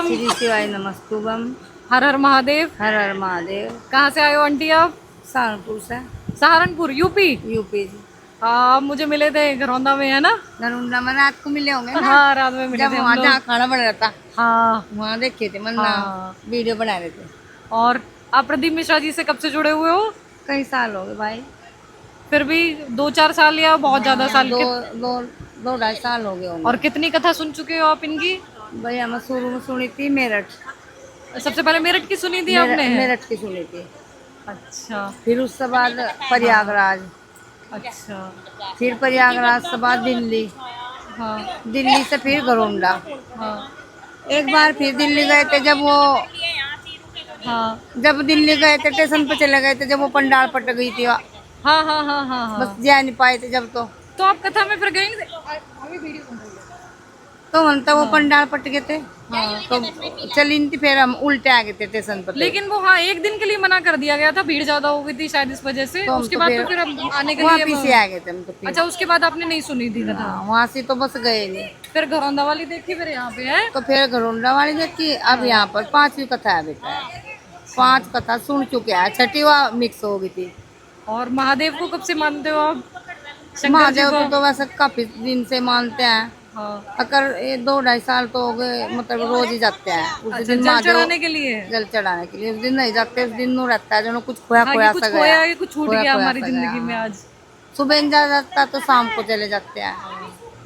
श्री शिवाय नमस्तुभम। हर हर महादेव। हर हर महादेव। कहाँ से आए हो आंटी आप? सहारनपुर से। सहारनपुर यूपी। यूपी। हाँ मुझे मिले थे घरौंदा में, है ना? नरुंडा में रात को मिले होंगे ना? हाँ रात में मिले जब थे हम वहाँ लोग। जहाँ खाना बन रहा था हाँ वहाँ देखे थे, मन हाँ। वीडियो बना रहे थे। और आप प्रदीप मिश्रा जी से कब से जुड़े हुए हो? कई साल हो गए भाई। फिर भी 2-4 साल या बहुत ज्यादा साल दो के? दो दो ढाई साल हो गए और होंगे। कितनी कथा सुन चुके हो आप इनकी? भाई मैं शुरू में सुनी थी मेरठ। सबसे पहले मेरठ की सुनी थी आपने? मेरठ की सुनी थी। अच्छा फिर उसके बाद प्रयागराज। अच्छा। फिर प्रयागराज से बाद दिल्ली। हाँ दिल्ली से फिर घरौंडा। हाँ एक बार फिर दिल्ली गए थे हाँ जब दिल्ली गए थे स्टेशन पे चले गए थे जब वो पंडाल पट गई थी। हाँ हाँ हाँ हाँ बस हाँ। जा नहीं पाए थे जब तो आप कथा में फिर गए नहीं? तो हम तो वो हाँ पंडाल पट गए थे। हाँ। तो चली नहीं थी, फिर हम उल्टे आ गए थे स्टेशन पर। लेकिन वो हाँ एक दिन के लिए मना कर दिया गया था, भीड़ ज्यादा हो गई थी शायद इस वजह से। तो हम उसके तो बाद फिर तो फिर हम आने के वहाँ लिए पीछे आ गए थे हम तो फिर। अच्छा उसके बाद आपने नहीं सुनी थी कथा? वहाँ से तो बस गए नहीं। फिर घरौंदा वाली देखी फिर यहाँ पे है? तो फिर घरौंडा वाली देखी। अब यहाँ पर 5वीं कथा है बेटा। 5 कथा सुन चुके हैं, 6ठी वहाँ मिक्स हो गई थी। और महादेव को कब से मानते हो आप? शंकर जी महादेव को? को तो वैसे काफी दिन से मानते हैं। हाँ। अगर ये 2 ढाई साल तो हो गए, मतलब रोज ही जाते हैं। उस अच्छा दिन जल महादेव चढ़ाने के लिए? जल चढ़ाने के लिए उस दिन नहीं जाते। उस दिन नो रहता है जो कुछ खोया हाँ खोया कि सा कुछ खोया गया। है, कुछ छूट खोया गया खोया हमारी सा जिंदगी गया। में आज। सुबह नहीं जा जाता तो शाम को चले जाते हैं,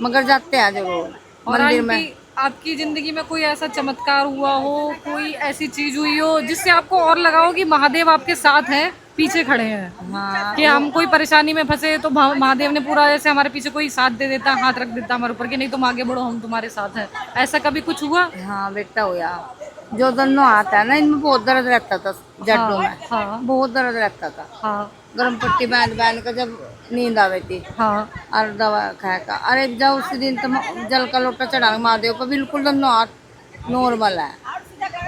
मगर जाते हैं जरूर और मंदिर में। आंटी आपकी जिंदगी में कोई ऐसा चमत्कार हुआ हो, कोई ऐसी चीज हुई हो जिससे आपको और लगा हो कि महादेव आपके साथ हैं, पीछे खड़े हैं? हाँ कि हम कोई परेशानी में फंसे तो महादेव ने पूरा ऐसे हमारे पीछे कोई साथ दे देता, हाथ रख देता हमारे ऊपर कि नहीं तुम आगे बढ़ो हम तुम्हारे साथ हैं। ऐसा कभी कुछ हुआ? हाँ बेटा हुआ। जो दोनों आता है ना इनमें बहुत दर्द रहता था जड्डों में। हाँ बहुत दर्द रहता था। हाँ गर्म पट्टी बांध बांध कर जब नींद आवे थी हाँ। और दवा खाया का। अरे जब उस दिन तो जल का लोटा चढ़ा महादेव पर, बिल्कुल दोनों हाथ नॉर्मल है।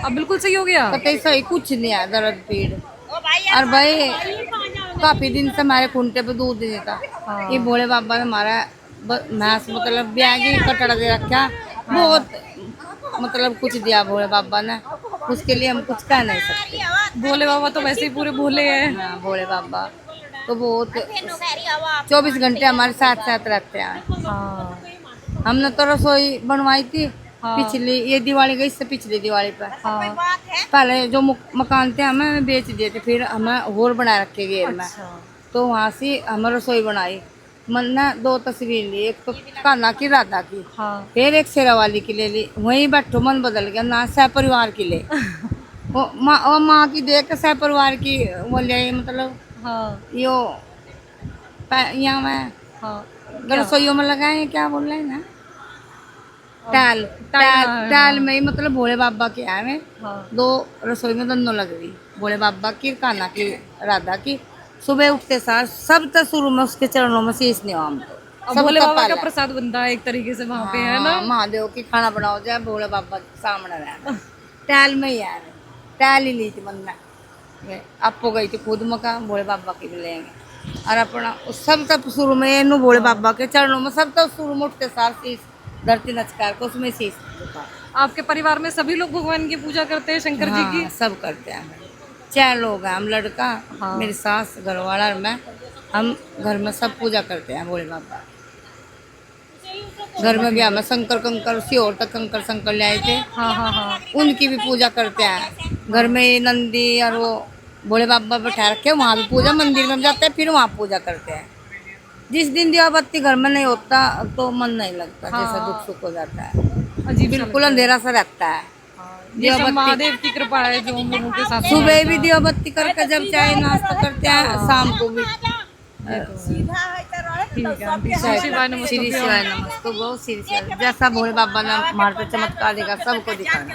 अब बिल्कुल सही हो गया? कतई सही कुछ नहीं है, दर्द पीड़। और भाई काफी दिन से हमारे खूंटे पे दूध नहीं था। हाँ। ये भोले बाबा ने हमारा भैंस मतलब ब्यागी कटड़ा दे रखा। बहुत मतलब कुछ दिया भोले बाबा ने, उसके लिए हम कुछ कह नहीं सकते। भोले बाबा तो वैसे ही पूरे भोले हैं। हाँ भोले बाबा तो बहुत 24 घंटे हमारे साथ साथ रहते हैं। हाँ हमने तो रसोई बनवाई थी हाँ। पिछली ये दिवाली गई, इससे पिछली दिवाली पर। हाँ। पहले जो मकान थे हमें बेच दिए थे, फिर हमें होल बना रखे घेर में। अच्छा। तो वहाँ से हमें रसोई बनाई। मन ने 2 तस्वीर ली, एक तो कान्हा की राधा की, हाँ। फिर एक शेरा वाली की ले ली। वहीं बैठो मन बदल गया ना, सह परिवार की ले। वो माँ की देख के सह परिवार की वो ले, मतलब हाँ यो यहाँ में हाँ। रसोइयों में लगाए हैं, क्या बोल रहे हैं ना, टाल टाल, टाल टाल में ही, मतलब भोले बाबा के आए में। हाँ। 2 रसोई में दोनों लग रही, भोले बाबा की, कान्हा की, राधा की। सुबह उठते सार सब तक शुरू में उसके चरणों में शीश निवाम तो अब सब भोले का बाबा का पहला। प्रसाद बनता है एक तरीके से वहाँ पे, है हाँ, ना? महादेव की खाना बनाओ जाए भोले बाबा के सामने रहना। टाल में ही यार टाल ही ली थी बंदा। आपको गई थी खुद मकान भोले बाबा की भी लेंगे। और अपना सब तक शुरू में ये भोले बाबा के चरणों में सब तक शुरू में उठते सार शीश धरती नचकार को उसमें शीश झुका। आपके परिवार में सभी लोग भगवान की पूजा करते हैं, शंकर जी की? हाँ, सब करते हैं। 4 लोग हैं हम, लड़का, हाँ। मेरी सास, घरवाला और मैं। हम घर में सब पूजा करते हैं भोले बाबा। घर में भी हमें शंकर कंकर सियोर तक कंकर शंकर ले आए थे। हाँ हाँ हाँ। उनकी भी पूजा करते हैं। घर में ये नंदी और वो भोले बाबा बैठा रखे, वहाँ भी पूजा, मंदिर में जाते हैं फिर वहाँ पूजा करते हैं। जिस दिन दिया बत्ती घर में नहीं होता तो मन नहीं लगता। हाँ। जैसा दुख सुख हो जाता है, अजीब बिल्कुल अंधेरा सा रहता है। ये सब महादेव की कृपा है जो हम लोगों के साथ। सुबह भी दिया बत्ती करके जब चाय नाश्ता करते हैं, शाम को भी। ठीक है आंटी, श्री शिवाय नमस्तुभ्यं। श्री शिवाय नमस्तु गो श्री शिवाय। जैसा भोले बाबा ने हमारे पे चमत्कार दिखा सबको दिखाना।